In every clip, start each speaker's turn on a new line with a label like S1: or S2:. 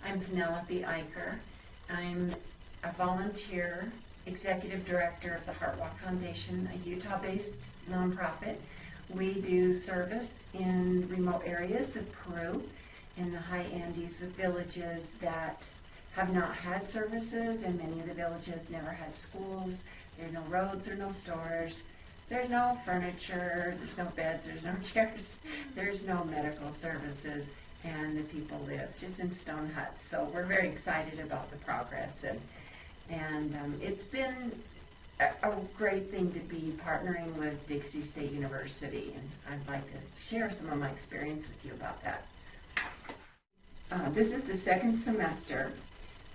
S1: I'm Penelope Eicher. I'm a volunteer executive director of the Heartwalk Foundation, a Utah-based nonprofit. We do service in remote areas of Peru, in the high Andes, with villages that have not had services, and many of the villages never had schools. There are no roads or no stores. There's no furniture, there's no beds, there's no chairs, there's no medical services, and the people live just in stone huts. So we're very excited about the progress, and it's been a great thing to be partnering with Dixie State University, and I'd like to share some of my experience with you about that. This is the second semester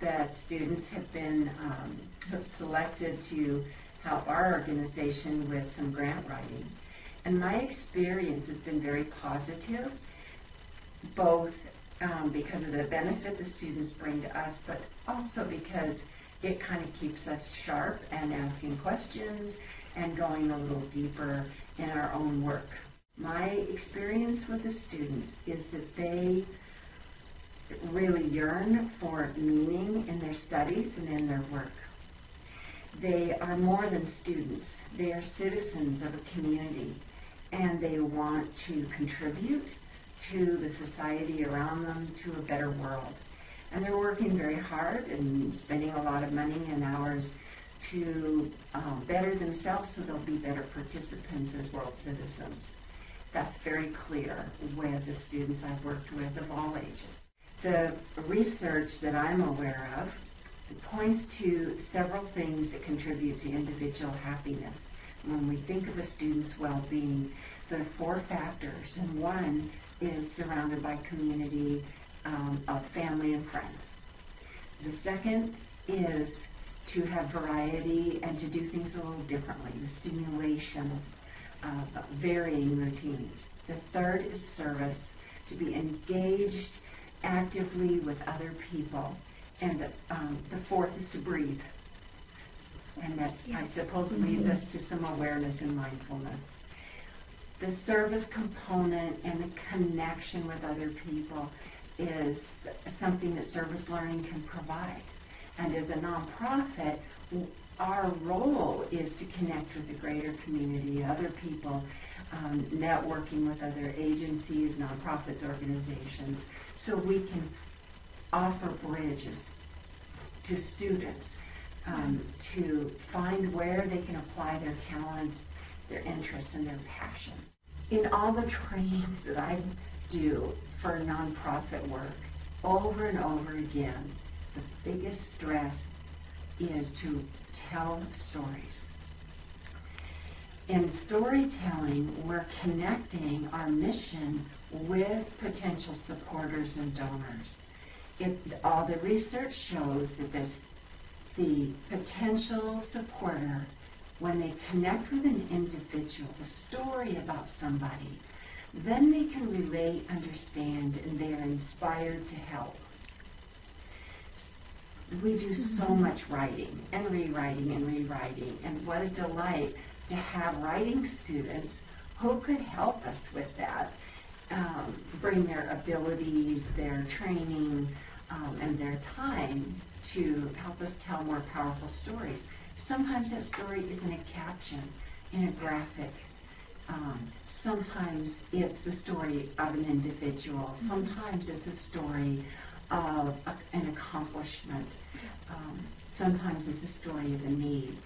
S1: that students have been selected to help our organization with some grant writing. And my experience has been very positive, both because of the benefit the students bring to us, but also because it kind of keeps us sharp and asking questions and going a little deeper in our own work. My experience with the students is that they really yearn for meaning in their studies and in their work. They are more than students. They are citizens of a community, and they want to contribute to the society around them, to a better world. And they're working very hard and spending a lot of money and hours to better themselves so they'll be better participants as world citizens. That's very clear with the students I've worked with of all ages. The research that I'm aware of points to several things that contribute to individual happiness. When we think of a student's well-being, there are 4 factors, and one is surrounded by community of family and friends. The second is to have variety and to do things a little differently, the stimulation of varying routines. The third is service, to be engaged actively with other people. And the fourth is to breathe. And that, I suppose, leads us to some awareness and mindfulness. The service component and the connection with other people is something that service learning can provide. And as a nonprofit, our role is to connect with the greater community, other people, networking with other agencies, nonprofits, organizations, so we can offer bridges to students to find where they can apply their talents, their interests, and their passions. In all the trainings that I do for nonprofit work, over and over again, the biggest stress is to tell stories. In storytelling, we're connecting our mission with potential supporters and donors. All the research shows that the potential supporter, when they connect with an individual, a story about somebody, then they can relate, understand, and they are inspired to help. We do so much writing and rewriting, and what a delight to have writing students who could help us with that, bring their abilities, their training, and their time to help us tell more powerful stories. Sometimes that story is in a caption, in a graphic. Sometimes it's the story of an individual. Sometimes it's a story of an accomplishment. Sometimes it's a story of a need.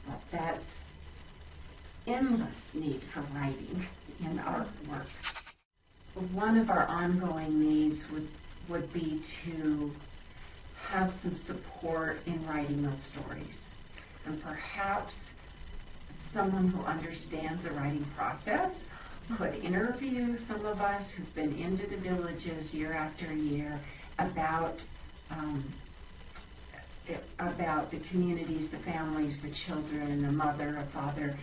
S1: But that's endless need for writing in our work. One of our ongoing needs would be to have some support in writing those stories. And perhaps someone who understands the writing process could interview some of us who've been into the villages year after year about the communities, the families, the children, the mother, a father,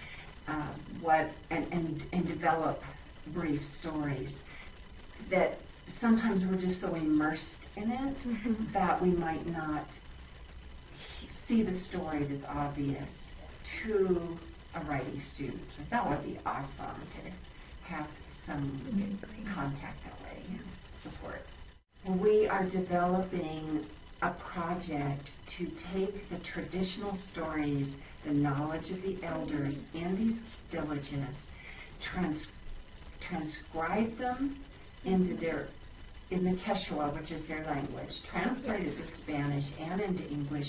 S1: and develop brief stories that sometimes we're just so immersed in it that we might not see the story that's obvious to a writing student. So that would be awesome to have some contact that way and support. We we are developing a project to take the traditional stories, the knowledge of the elders in these villages, transcribe them in the Quechua, which is their language, translate it to Spanish and into English,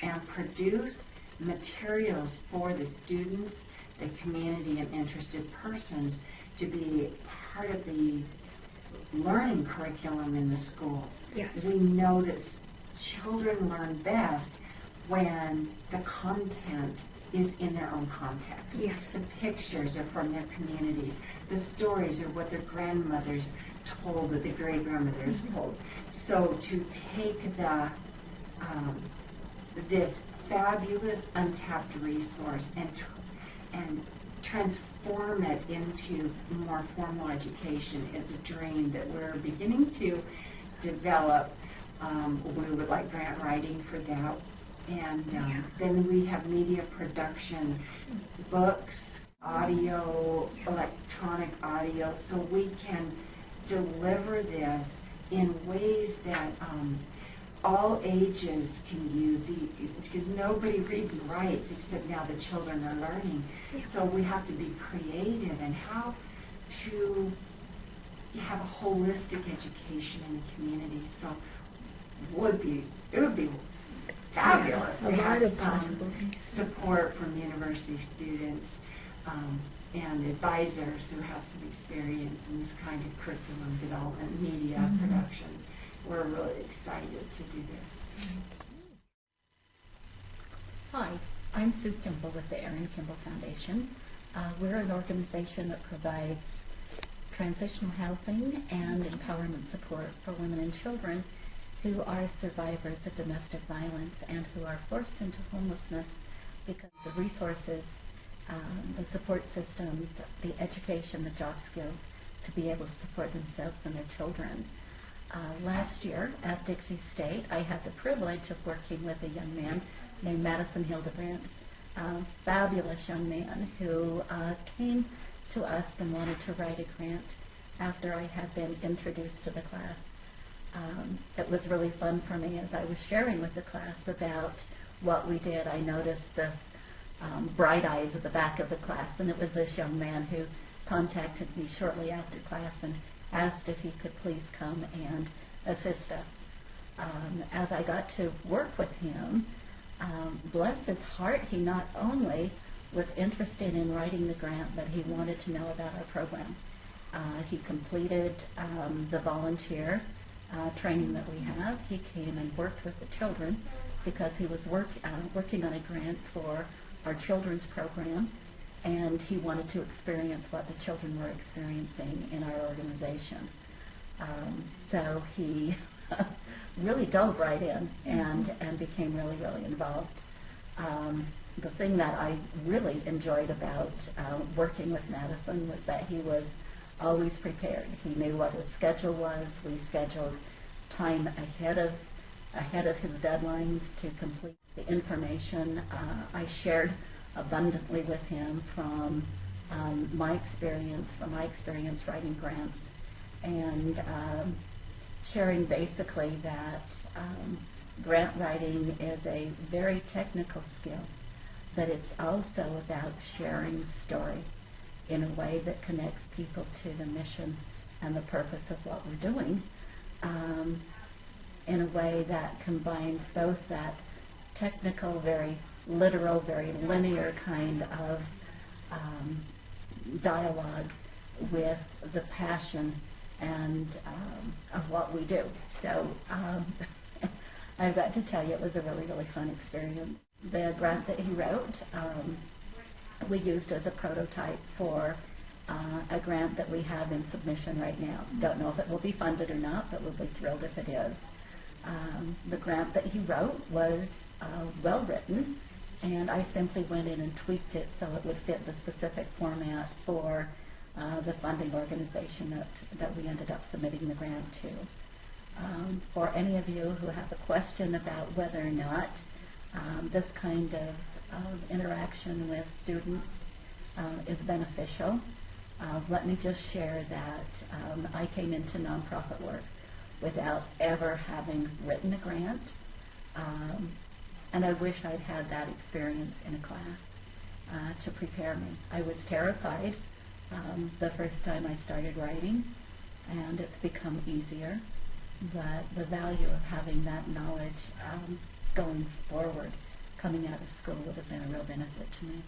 S1: and produce materials for the students, the community, and interested persons to be part of the learning curriculum in the schools.
S2: Yes.
S1: We know that children learn best when the content is in their own context.
S2: Yes.
S1: The pictures are from their communities. The stories are what their grandmothers told, that the great-grandmothers told. So to take this fabulous untapped resource and transform it into more formal education is a dream that we're beginning to develop. We would like grant writing for that. And then we have media production, books, audio, electronic audio, so we can deliver this in ways that all ages can use, because nobody reads and writes except now the children are learning. So we have to be creative in how to have a holistic education in the community. So it would be fabulous to have some support from university students and advisors who have some experience in this kind of curriculum development, media production. We're really excited to do this.
S3: Hi, I'm Sue Kimball with the Erin Kimball Foundation. We're an organization that provides transitional housing and empowerment support for women and children who are survivors of domestic violence and who are forced into homelessness because the resources, the support systems, the education, the job skills to be able to support themselves and their children. Last year at Dixie State, I had the privilege of working with a young man named Madison Hildebrandt, a fabulous young man who came to us and wanted to write a grant after I had been introduced to the class. It was really fun for me as I was sharing with the class about what we did. I noticed this bright eyes at the back of the class, and it was this young man who contacted me shortly after class and asked if he could please come and assist us. As I got to work with him, bless his heart, he not only was interested in writing the grant, but he wanted to know about our program. He completed the volunteer training that we have. He came and worked with the children because he was working on a grant for our children's program, and he wanted to experience what the children were experiencing in our organization. So he really dove right in and became really, really involved. The thing that I really enjoyed about working with Madison was that he was always prepared. He knew what his schedule was. We scheduled time ahead of his deadlines to complete the information. I shared abundantly with him from my experience writing grants, and sharing basically that grant writing is a very technical skill, but it's also about sharing story in a way that connects people to the mission and the purpose of what we're doing, in a way that combines both that technical, very literal, very linear kind of dialogue with the passion and of what we do. So I've got to tell you, it was a really, really fun experience. The grant that he wrote, we used as a prototype for a grant that we have in submission right now. Don't know if it will be funded or not, but we'll be thrilled if it is. The grant that he wrote was well written, and I simply went in and tweaked it so it would fit the specific format for the funding organization that we ended up submitting the grant to. For any of you who have a question about whether or not this kind of interaction with students is beneficial, let me just share that I came into nonprofit work without ever having written a grant. And I wish I'd had that experience in a class to prepare me. I was terrified the first time I started writing, and it's become easier. But the value of having that knowledge going forward, coming out of school, would have been a real benefit to me.